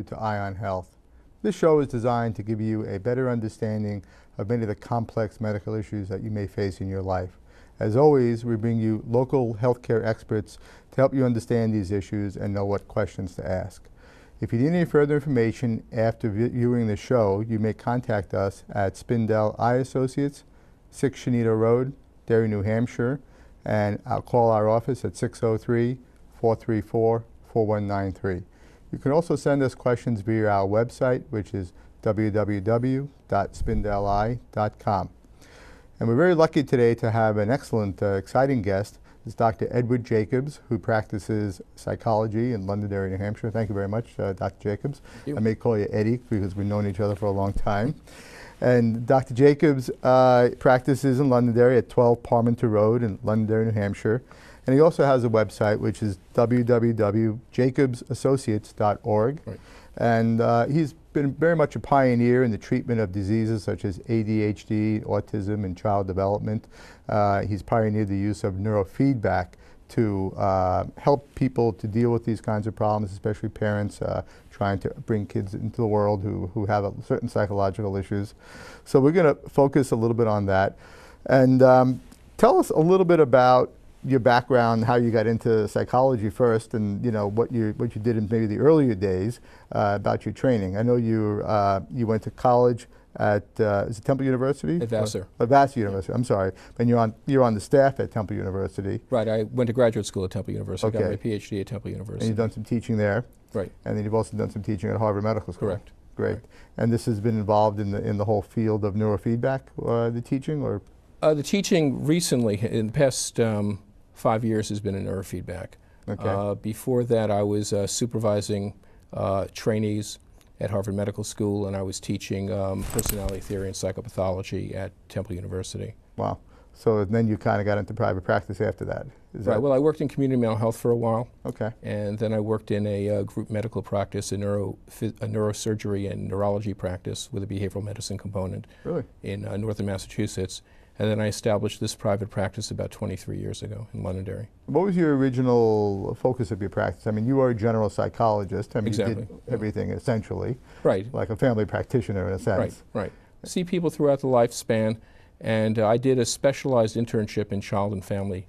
To Ion Health. This show is designed to give you a better understanding of many of the complex medical issues that you may face in your life. As always, we bring you local healthcare experts to help you understand these issues and know what questions to ask. If you need any further information after viewing the show, you may contact us at Spindell Eye Associates, 6 Shenito Road, Derry, New Hampshire, and I'll call our office at 603-434-4193. You can also send us questions via our website, which is www.spindeleye.com. And we're very lucky today to have an excellent, exciting guest. It's Dr. Edward Jacobs, who practices psychology in Londonderry, New Hampshire. Thank you very much, Dr. Jacobs. I may call you Eddie because we've known each other for a long time. And Dr. Jacobs practices in Londonderry at 12 Parmenter Road in Londonderry, New Hampshire. And he also has a website, which is www.jacobsassociates.org. Right. And he's been very much a pioneer in the treatment of diseases such as ADHD, autism, and child development. He's pioneered the use of neurofeedback to help people to deal with these kinds of problems, especially parents trying to bring kids into the world who have certain psychological issues. So we're going to focus a little bit on that. And tell us a little bit about your background, how you got into psychology first, and what you did in maybe the earlier days about your training. I know you went to college at is it Temple University? At Vassar. At Vassar University. I'm sorry, and you're on the staff at Temple University. Right. I went to graduate school at Temple University. Okay. Got my PhD at Temple University. And you've done some teaching there. Right. And then you've also done some teaching at Harvard Medical School. Correct. Great. Correct. And this has been involved in the whole field of neurofeedback, the teaching, or? The teaching recently, in the past 5 years, has been in neurofeedback. Okay. Before that, I was supervising trainees at Harvard Medical School, and I was teaching personality theory and psychopathology at Temple University. Wow. So then you kind of got into private practice after that. Right. Well, I worked in community mental health for a while. Okay. And then I worked in a group medical practice, a neurosurgery and neurology practice with a behavioral medicine component. Really? In northern Massachusetts. And then I established this private practice about 23 years ago in Londonderry. What was your original focus of your practice? I mean, you are a general psychologist. I mean, exactly. You did everything essentially. Right. Like a family practitioner in a sense. Right, right. I see people throughout the lifespan, and I did a specialized internship in child and family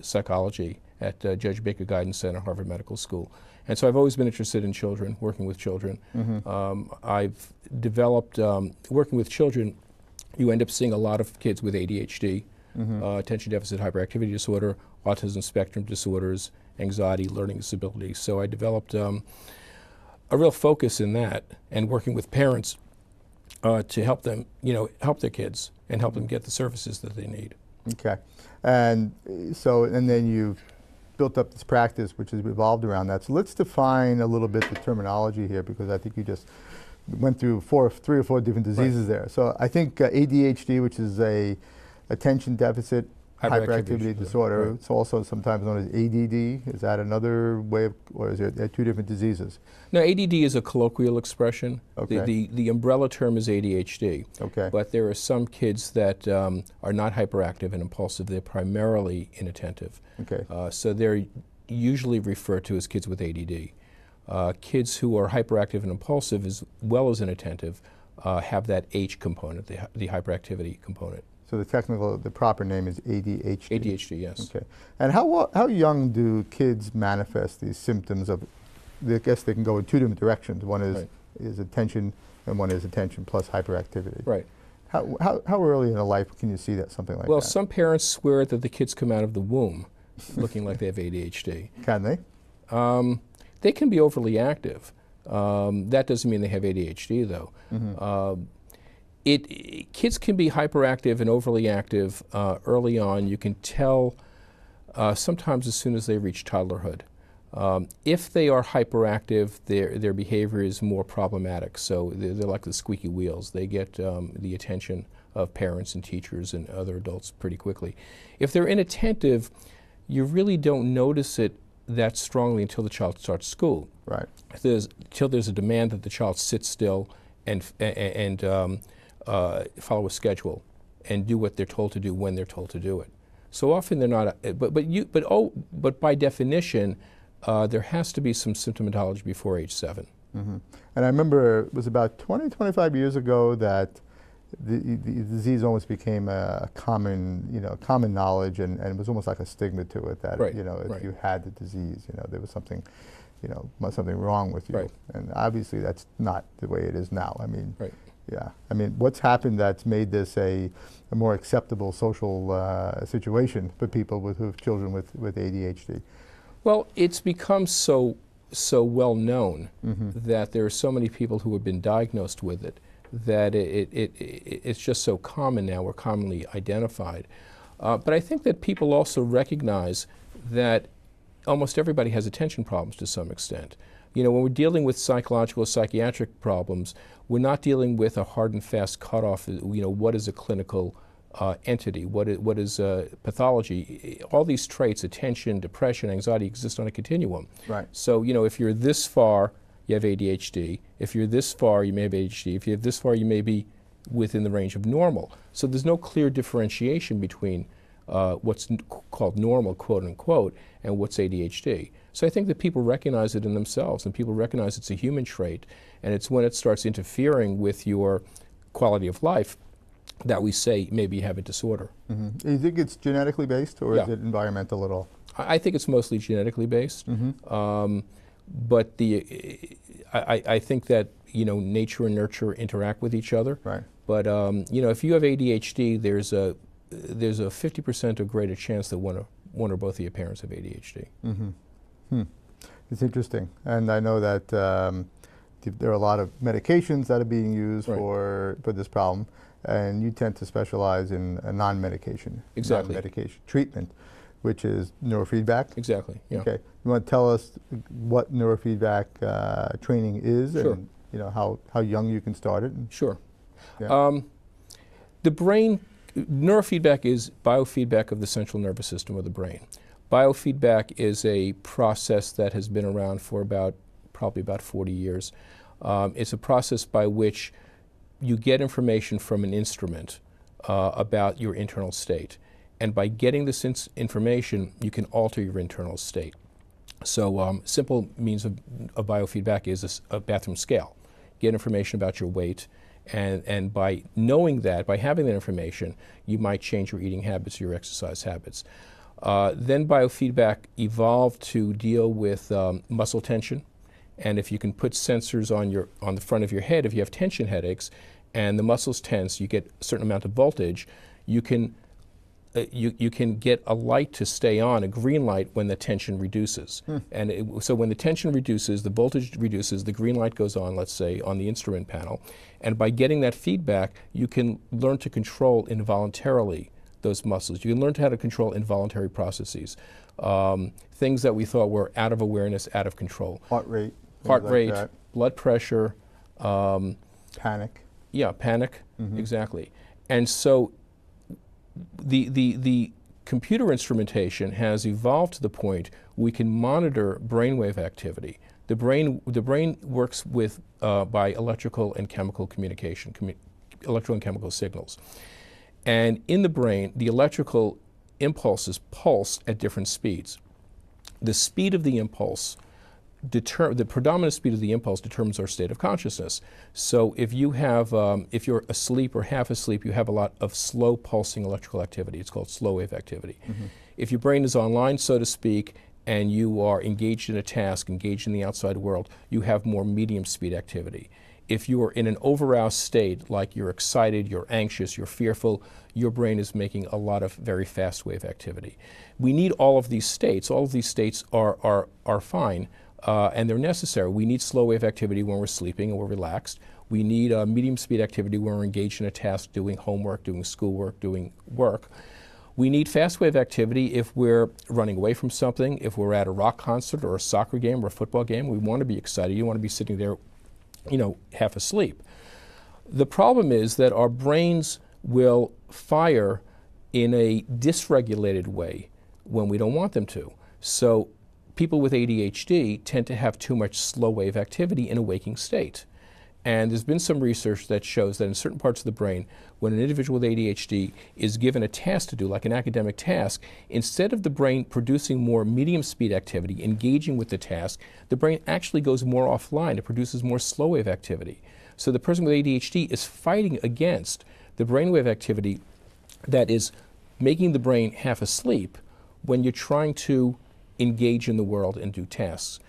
psychology at Judge Baker Guidance Center, Harvard Medical School. And so I've always been interested in children, working with children. Mm-hmm. I've developed, working with children, you end up seeing a lot of kids with ADHD, mm-hmm. Attention deficit hyperactivity disorder, autism spectrum disorders, anxiety, learning disabilities. So I developed a real focus in that, and working with parents to help them, help their kids and help them get the services that they need. Okay. And so, and then you've built up this practice which has revolved around that. So let's define a little bit the terminology here, because I think you just went through three or four different diseases. Right. There. So I think ADHD, which is a attention deficit hyperactivity disorder. Right. It's also sometimes known as ADD. Is that another way of, or is there two different diseases? No, ADD is a colloquial expression. Okay. The umbrella term is ADHD. Okay. But there are some kids that are not hyperactive and impulsive. They're primarily inattentive. Okay. So they're usually referred to as kids with ADD. Kids who are hyperactive and impulsive as well as inattentive have that H component, the hyperactivity component. So the proper name is ADHD? ADHD, yes. Okay. And how young do kids manifest these symptoms of, I guess they can go in two different directions. One is, right. is attention, and one is attention plus hyperactivity. Right. How early in a life can you see something like that? Well, some parents swear that the kids come out of the womb looking like they have ADHD. Can they? They can be overly active. That doesn't mean they have ADHD, though. Mm-hmm. Kids can be hyperactive and overly active early on. You can tell sometimes as soon as they reach toddlerhood. If they are hyperactive, their behavior is more problematic. So they're like the squeaky wheels. They get the attention of parents and teachers and other adults pretty quickly. If they're inattentive, you really don't notice it that strongly until the child starts school. Right. Until there's a demand that the child sit still and follow a schedule and do what they're told to do when they're told to do it. So often they're not. But by definition, there has to be some symptomatology before age 7. And I remember it was about 20, 25 years ago that the disease almost became a common, common knowledge, and it was almost like a stigma to it that, Right. if you had the disease, there was something, something wrong with you. Right. And obviously that's not the way it is now. I mean, Right. yeah. I mean, what's happened that's made this a more acceptable social situation for people who have children with ADHD? Well, it's become so well known that there are so many people who have been diagnosed with it that it's just so common now, or commonly identified. But I think that people also recognize that almost everybody has attention problems to some extent. When we're dealing with psychological or psychiatric problems, we're not dealing with a hard and fast cutoff, what is a clinical entity, what is pathology. All these traits, attention, depression, anxiety, exist on a continuum. Right. So, if you're this far, you have ADHD. If you're this far, you may have ADHD. If you're this far, you may be within the range of normal. So there's no clear differentiation between what's called normal, quote unquote, and what's ADHD. So I think that people recognize it in themselves, and people recognize it's a human trait, and it's when it starts interfering with your quality of life that we say maybe you have a disorder. Do you think it's genetically based, or is it environmental at all? I think it's mostly genetically based. But I think that nature and nurture interact with each other. Right. But if you have ADHD, there's a 50% or greater chance that one or both of your parents have ADHD. It's interesting, and I know that there are a lot of medications that are being used for this problem, and you tend to specialize in a non-medication treatment, which is neurofeedback. Exactly. Yeah. Okay. You want to tell us what neurofeedback training is, Sure. and how young you can start it? Sure. Yeah. The brain, neurofeedback is biofeedback of the central nervous system of the brain. Biofeedback is a process that has been around for probably about 40 years. It's a process by which you get information from an instrument about your internal state. And by getting this information, you can alter your internal state. So simple means of biofeedback is a bathroom scale. Get information about your weight, and by knowing that, by having that information, you might change your eating habits, your exercise habits. Then biofeedback evolved to deal with muscle tension. And if you can put sensors on the front of your head, if you have tension headaches and the muscles tense, you get a certain amount of voltage, you can get a light to stay on, a green light, when the tension reduces. And so when the tension reduces, the voltage reduces, the green light goes on, let's say, on the instrument panel. And by getting that feedback, you can learn to control involuntarily those muscles. You can learn how to control involuntary processes. Things that we thought were out of awareness, out of control. Heart rate. Blood pressure. Panic. Yeah, panic, exactly. And so the computer instrumentation has evolved to the point we can monitor brainwave activity. The brain works with by electrical and chemical communication, electrical and chemical signals. And in the brain, the electrical impulses pulse at different speeds. The speed of the impulse, the predominant speed of the impulse determines our state of consciousness. So if you have, if you're asleep or half asleep, you have a lot of slow pulsing electrical activity. It's called slow wave activity. If your brain is online, so to speak, and you are engaged in a task, engaged in the outside world, you have more medium speed activity. If you are in an over-aroused state, like you're excited, you're anxious, you're fearful, your brain is making a lot of very fast wave activity. We need all of these states. All of these states are fine, and they're necessary. We need slow wave activity when we're sleeping and we're relaxed. We need medium speed activity when we're engaged in a task, doing homework, doing schoolwork, doing work. We need fast wave activity if we're running away from something, if we're at a rock concert or a soccer game or a football game. We want to be excited. You want to be sitting there, half asleep. The problem is that our brains will fire in a dysregulated way when we don't want them to. So people with ADHD tend to have too much slow wave activity in a waking state. And there's been some research that shows that in certain parts of the brain, when an individual with ADHD is given a task to do, like an academic task, instead of the brain producing more medium speed activity, engaging with the task, the brain actually goes more offline. It produces more slow wave activity. So the person with ADHD is fighting against the brainwave activity that is making the brain half asleep when you're trying to engage in the world and do tasks.